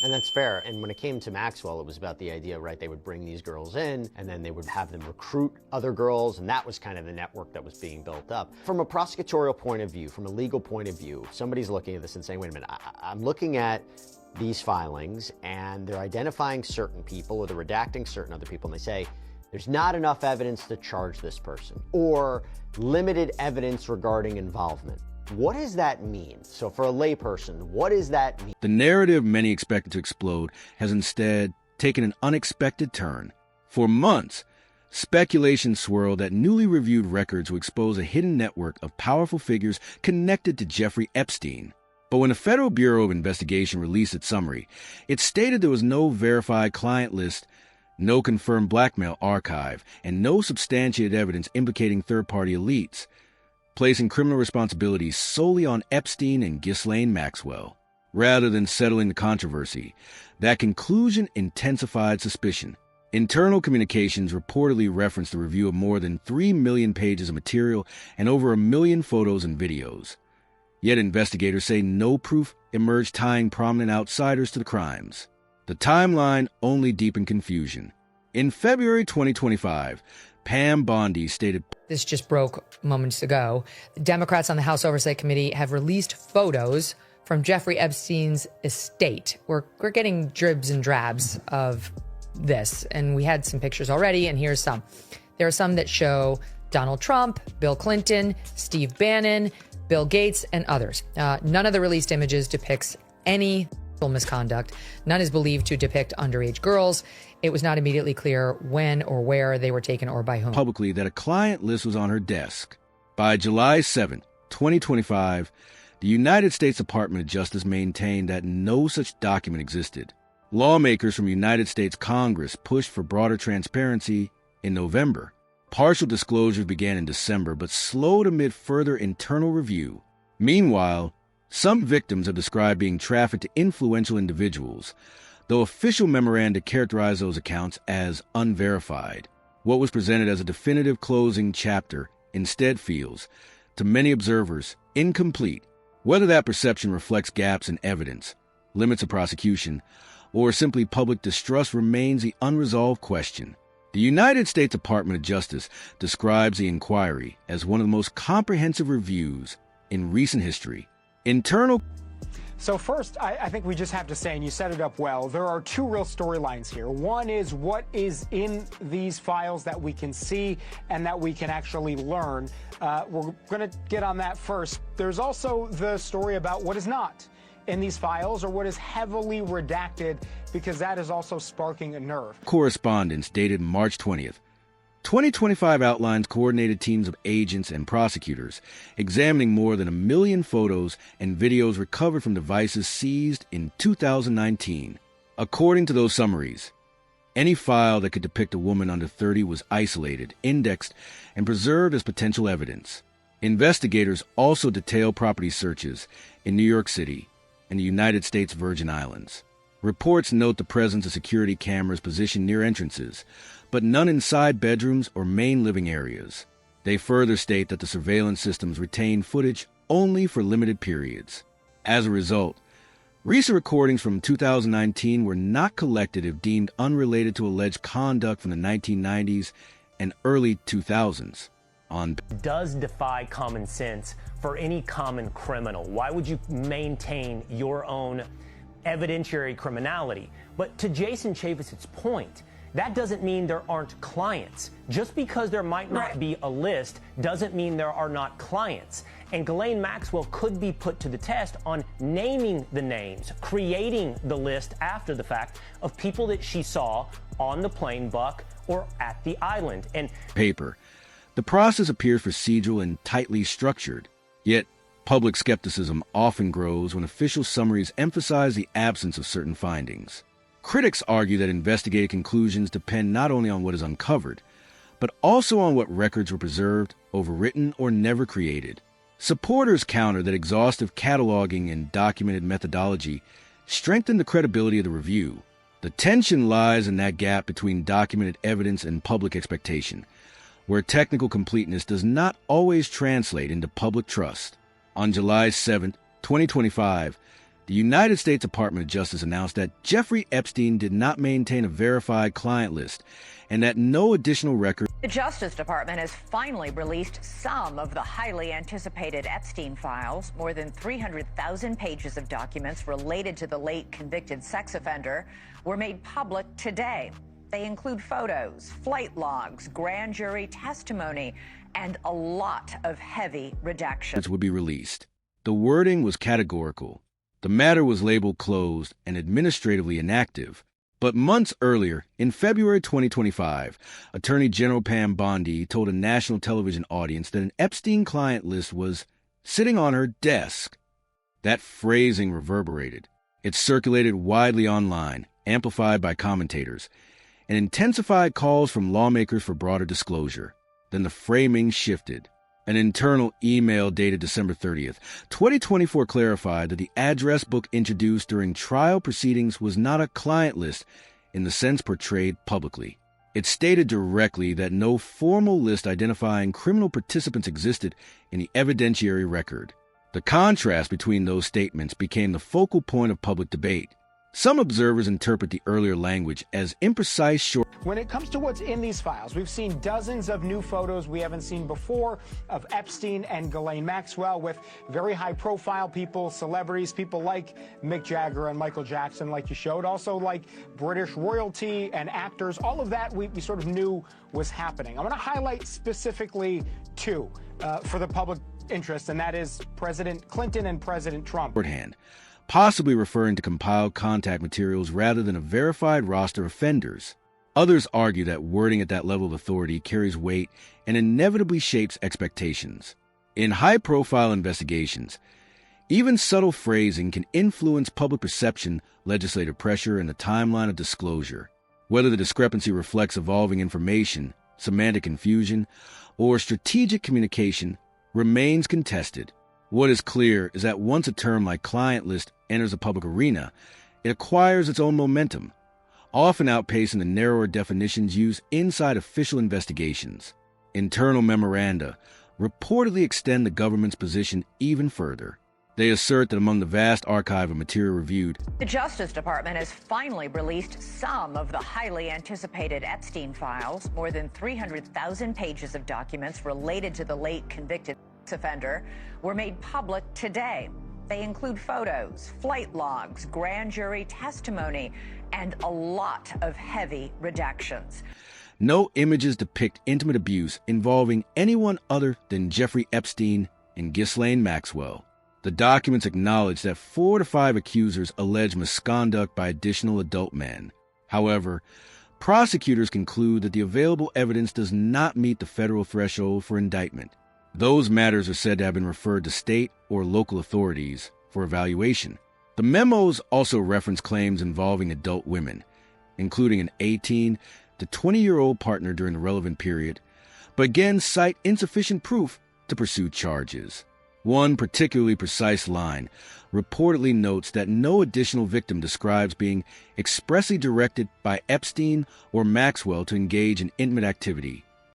And that's fair. And when it came to Maxwell, it was about the idea, right, they would bring these girls in and then they would have them recruit other girls. And that was kind of the network that was being built up. From a prosecutorial point of view, from a legal point of view, if somebody's looking at this and saying, wait a minute, I'm looking at these filings and they're identifying certain people or they're redacting certain other people, and they say, there's not enough evidence to charge this person, or limited evidence regarding involvement. What does that mean? So for a layperson, what does that mean? The narrative many expected to explode has instead taken an unexpected turn. For months, speculation swirled that newly reviewed records would expose a hidden network of powerful figures connected to Jeffrey Epstein. But when the Federal Bureau of Investigation released its summary, it stated there was no verified client list, no confirmed blackmail archive, and no substantiated evidence implicating third-party elites, placing criminal responsibility solely on Epstein and Ghislaine Maxwell. Rather than settling the controversy, that conclusion intensified suspicion. Internal communications reportedly referenced the review of more than 3 million pages of material and over 1 million photos and videos. Yet investigators say no proof emerged tying prominent outsiders to the crimes. The timeline only deepened confusion. In February 2025, Pam Bondi stated, "This just broke moments ago. Democrats on the House Oversight Committee have released photos from Jeffrey Epstein's estate. We're getting dribs and drabs of this, and we had some pictures already, and here's some. There are some that show Donald Trump, Bill Clinton, Steve Bannon, Bill Gates, and others. None of the released images depicts any misconduct. None is believed to depict underage girls. It was not immediately clear when or where they were taken or by whom." Publicly that a client list was on her desk. By July 7, 2025, the United States Department of Justice maintained that no such document existed. Lawmakers from the United States Congress pushed for broader transparency in November. Partial disclosures began in December, but slowed amid further internal review. Meanwhile, some victims have described being trafficked to influential individuals, though official memoranda characterize those accounts as unverified. What was presented as a definitive closing chapter instead feels, to many observers, incomplete. Whether that perception reflects gaps in evidence, limits of prosecution, or simply public distrust remains the unresolved question. The United States Department of Justice describes the inquiry as one of the most comprehensive reviews in recent history. So first, I think we just have to say, and you set it up well, there are two real storylines here. One is what is in these files that we can see and that we can actually learn. We're going to get on that first. There's also the story about what is not in these files or what is heavily redacted, because that is also sparking a nerve. Correspondence dated March 20th. 2025 outlines coordinated teams of agents and prosecutors examining more than 1 million photos and videos recovered from devices seized in 2019. According to those summaries, any file that could depict a woman under 30 was isolated, indexed, and preserved as potential evidence. Investigators also detail property searches in New York City and the United States Virgin Islands. Reports note the presence of security cameras positioned near entrances, but none inside bedrooms or main living areas. They further state that the surveillance systems retain footage only for limited periods. As a result, recent recordings from 2019 were not collected if deemed unrelated to alleged conduct from the 1990s and early 2000s. Does defy common sense for any common criminal. Why would you maintain your own evidentiary criminality? But to Jason Chaffetz's point, that doesn't mean there aren't clients. Just because there might not be a list doesn't mean there are not clients. And Ghislaine Maxwell could be put to the test on naming the names, creating the list after the fact of people that she saw on the plane, Buck, or at the island. And paper. The process appears procedural and tightly structured, yet public skepticism often grows when official summaries emphasize the absence of certain findings. Critics argue that investigative conclusions depend not only on what is uncovered, but also on what records were preserved, overwritten, or never created. Supporters counter that exhaustive cataloging and documented methodology strengthen the credibility of the review. The tension lies in that gap between documented evidence and public expectation, where technical completeness does not always translate into public trust. On July 7, 2025, the United States Department of Justice announced that Jeffrey Epstein did not maintain a verified client list and that no additional records. The Justice Department has finally released some of the highly anticipated Epstein files. More than 300,000 pages of documents related to the late convicted sex offender were made public today. They include photos, flight logs, grand jury testimony, and a lot of heavy redactions. Would be released. The wording was categorical. The matter was labeled closed and administratively inactive. But months earlier, in February 2025, Attorney General Pam Bondi told a national television audience that an Epstein client list was sitting on her desk. That phrasing reverberated. It circulated widely online, amplified by commentators, and intensified calls from lawmakers for broader disclosure. Then the framing shifted. An internal email dated December 30th, 2024 clarified that the address book introduced during trial proceedings was not a client list in the sense portrayed publicly. It stated directly that no formal list identifying criminal participants existed in the evidentiary record. The contrast between those statements became the focal point of public debate. Some observers interpret the earlier language as imprecise short. When it comes to what's in these files, we've seen dozens of new photos we haven't seen before of Epstein and Ghislaine Maxwell with very high-profile people, celebrities, people like Mick Jagger and Michael Jackson, like you showed, also like British royalty and actors. All of that we sort of knew was happening. I want to highlight specifically two for the public interest, and that is President Clinton and President Trump. Shorthand, possibly referring to compiled contact materials rather than a verified roster of offenders. Others argue that wording at that level of authority carries weight and inevitably shapes expectations. In high-profile investigations, even subtle phrasing can influence public perception, legislative pressure, and the timeline of disclosure. Whether the discrepancy reflects evolving information, semantic confusion, or strategic communication remains contested. What is clear is that once a term like client list enters the public arena, it acquires its own momentum, often outpacing the narrower definitions used inside official investigations. Internal memoranda reportedly extend the government's position even further. They assert that among the vast archive of material reviewed, the Justice Department has finally released some of the highly anticipated Epstein files. More than 300,000 pages of documents related to the late convicted offender were made public today. They include photos, flight logs, grand jury testimony, and a lot of heavy redactions. No images depict intimate abuse involving anyone other than Jeffrey Epstein and Ghislaine Maxwell. The documents acknowledge that 4 to 5 accusers allege misconduct by additional adult men. However, prosecutors conclude that the available evidence does not meet the federal threshold for indictment. Those matters are said to have been referred to state or local authorities for evaluation. The memos also reference claims involving adult women, including an 18 to 20-year-old partner during the relevant period, but again cite insufficient proof to pursue charges. One particularly precise line reportedly notes that no additional victim describes being expressly directed by Epstein or Maxwell to engage in intimate activity.